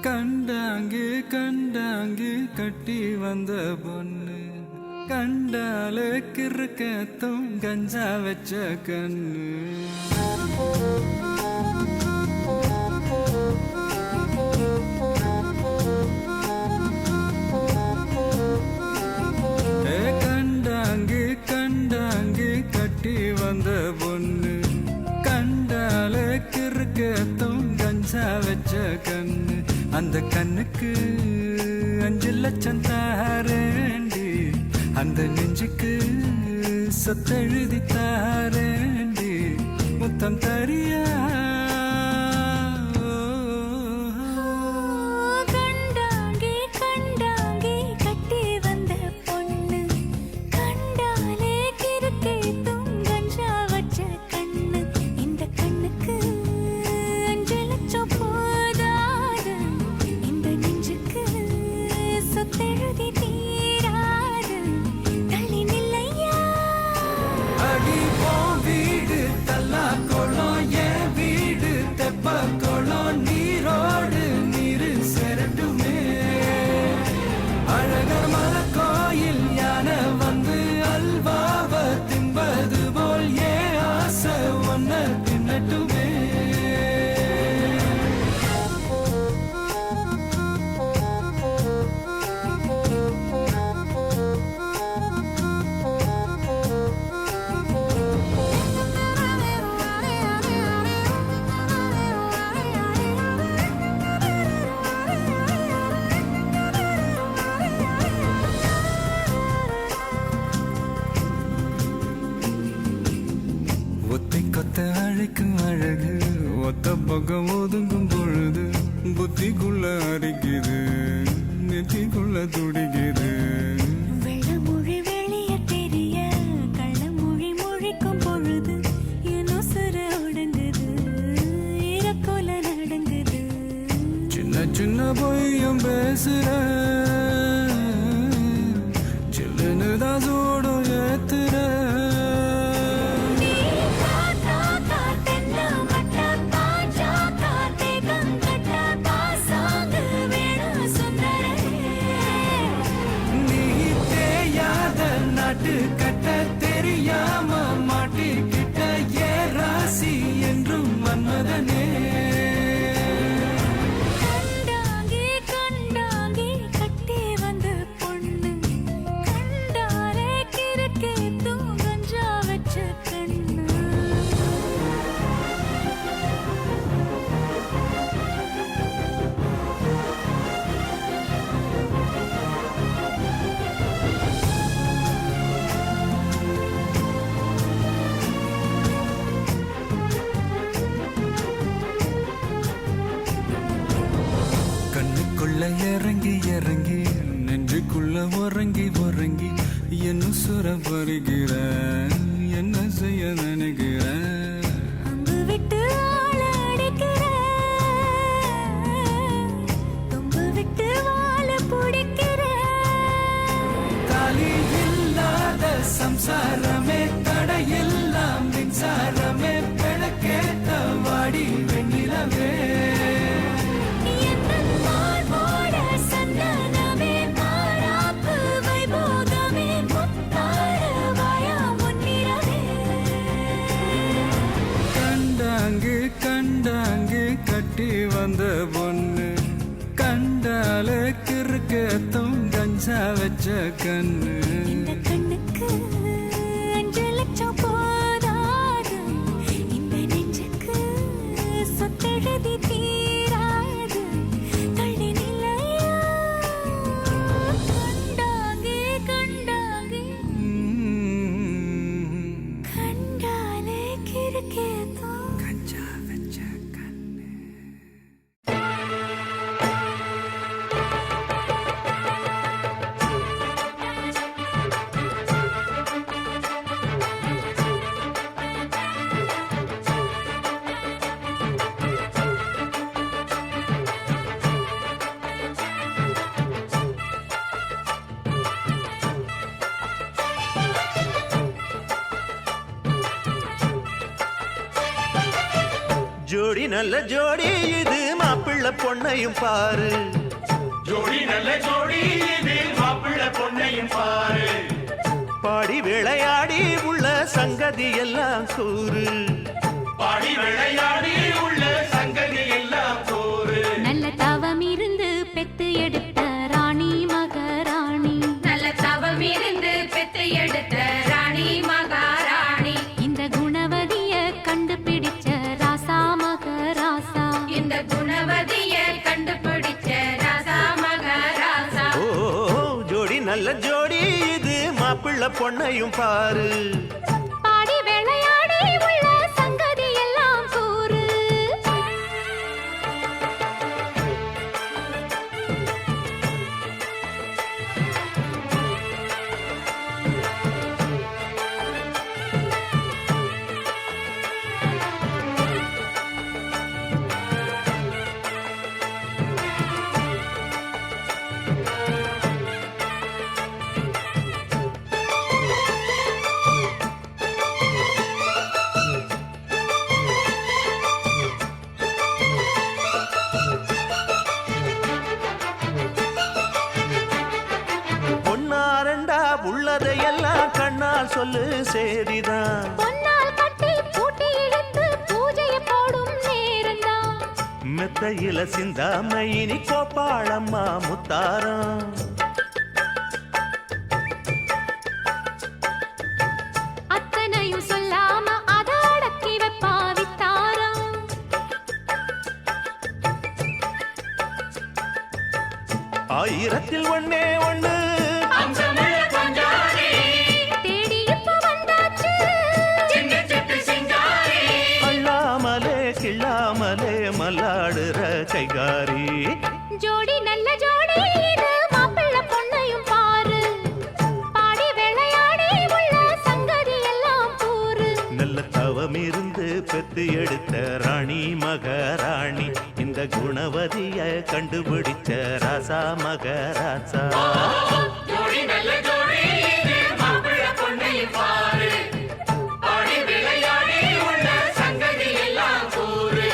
கண்டாங்கு கண்டாங்கு கட்டி வந்த பொண்ணு கண்டால கிறுக்கத்தும் கஞ்சா வச்ச கண்ணு கண்டாங்கு கண்டாங்கு கட்டி வந்த பொண்ணு கண்டால கிறுக்கத்தும் கஞ்சா வச்ச கண்ணு அந்த கண்ணுக்கு 5 லட்சம் தாரேண்டி அந்த நெஞ்சுக்கு சொத்தெழுதி தாரேண்டி முத்தம் தரியா அழகு ஒத்த பக்கம் ஒதுங்கும் பொழுது புத்திக்குள்ள அரிக்குது நெத்திக்குள்ள துடிக்குது வெள்ளமொழி வெளிய தெரிய கள்ளமொழி மொழிக்கும் பொழுது என்னோ சிற உடங்குது இறக்கோல நடங்குது சின்ன சின்ன பொய்யும் பேசுற சில்லுன்னு தான் சூடும் ஏத்துற கட்ட தெரியாம மாட்டிக்கிட்ட ஏ ராசி என்றும் மன்மதனே கண்டாங்கி கண்டாங்கி கட்டி வந்த பொண்ணு கண்டாலே கிறுக்கே தூங்கஞ்சா வச்ச கண்ணு இறங்கி இறங்கி நெஞ்சுக்குள்ள உறங்கி உறங்கி என்ன சுர பருகிற என்ன செய்ய நினைக்கிற அங்கு விட்டு ஆள அடிக்கிற தொம்பு விட்டு வாழ பிடிக்கிற தாலி இல்லாத சம்சாரமே தடையெல்லாம் மின்சாரமே பிழக்கேத்த வாடி வெண்ணிலவே கண்டாங்கு கட்டி வந்த பொண்ணு கண்டால கிறுக்கத்தும் கஞ்சா வச்ச கண்ணு இந்த கண்ணுக்கு 5 லட்சம் போதாது இந்த நெஞ்சுக்கு சொத்தெழுதி தீராது தள்ளி நிலையா கண்டாங்கே கண்டாங்கே கண்டாலே கிறுக்கேத்தோ ஜோடி நல்ல ஜோடி இது மாப்பிள்ளை மாப்பிள்ளை பொண்ணையும் பாரு. ஜோடி நல்ல ஜோடி இது மாப்பிள்ளை பொண்ணையும் பாரு. பாடி விளையாடி உள்ள சங்கதி எல்லாம் கூறு. பாடி விளையாடி உள்ள சங்கதி எல்லாம் கூறு. நல்ல தவம் இருந்து பெத்து எடுத்த ராணி மகாராணி. நல்ல தவம் இருந்து பெத்து எடுத்த ராணி மகாராணி. இந்த குணவதிய கண்டுபிடிச்ச ராசா மகராசா. இந்த குணவதிய கண்டுபிடிச்ச ராசா மகாராசா. ஓ ஜோடி நல்ல ஜோடி இது மாப்பிள்ளை பொண்ணையும் பாரு. பாடி விளையாடி உள்ள சங்கதி எல்லாம் கூறு. பொன்னாரண்டா உள்ளதையெல்லாம் கண்ணால் சொல்லு சேரிதான். பொன்னால் கட்டி பூட்டி இழுத்து பூஜையை போடும் நேரம்தான். மெத்தையில சிந்தாம இனி கோப்பாளம்மா முத்தாரம். அத்தனையும் சொல்லாம அத அடக்கி வைப்பா வித்தாரம். ஆயிரத்தில் ஒண்ணே ஒண்ணு அம்சமுள்ள பஞ்சாரி தேடி இப்ப வந்தாச்சு. சின்ன சிட்டு சிங்காரி. அள்ளாமலே கிள்ளாமலே மல்லாடுற கைகாரி. ஜோடி நல்ல ஜோடி இது மாப்பிள்ளை பொண்ணையும் பாரு. பாடி விளையாடி உள்ள சங்கதி எல்லாம் கூறு. நல்ல தவம் இருந்து பெத்து எடுத்த ராணி மகாராணி. இந்த குணவதிய கண்டுபிடிச்ச ராசா மகராசா. ஜோடி நல்ல ஜோடி இது மாப்பிள்ளை பொண்ணையும் பாரு. பாடி விளையாடி உள்ள சங்கதி எல்லாம் கூறு.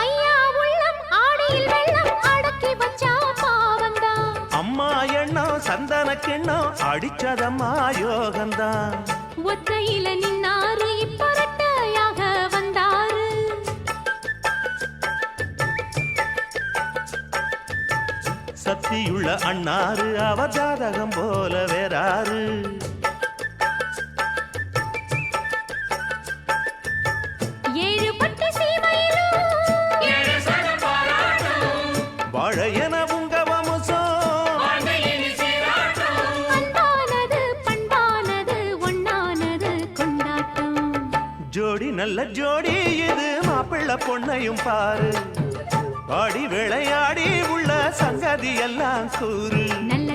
ஐயா உள்ளம் ஆடியில் வெள்ளம் அடக்கி வச்சா பாவந்தான். அம்மா எண்ணம் சந்தன கிண்ணம் அடிச்சதம்மா யோகந்தான். ஒத்தையில நின்னாரு இப்ப ரெட்டையாக வந்தாரு. சக்தியுள்ள அண்ணாரு அவ ஜாதகம் போல வேறாரு. ஏழு பட்டு சீமையிலும் ஏழு சனம் பாராட்டும். வாழையன உங்க வம்சம். வாழ்க்கையினி சீராட்டும். அன்பானது பண்பானது ஒண்ணானது கொண்டாட்டம். ஜோடி நல்ல ஜோடி இது மாப்பிள்ளை பொண்ணையும் பாரு. பாடி விளையாடி உள்ள சங்கதி எல்லாம் கூறு. நல்ல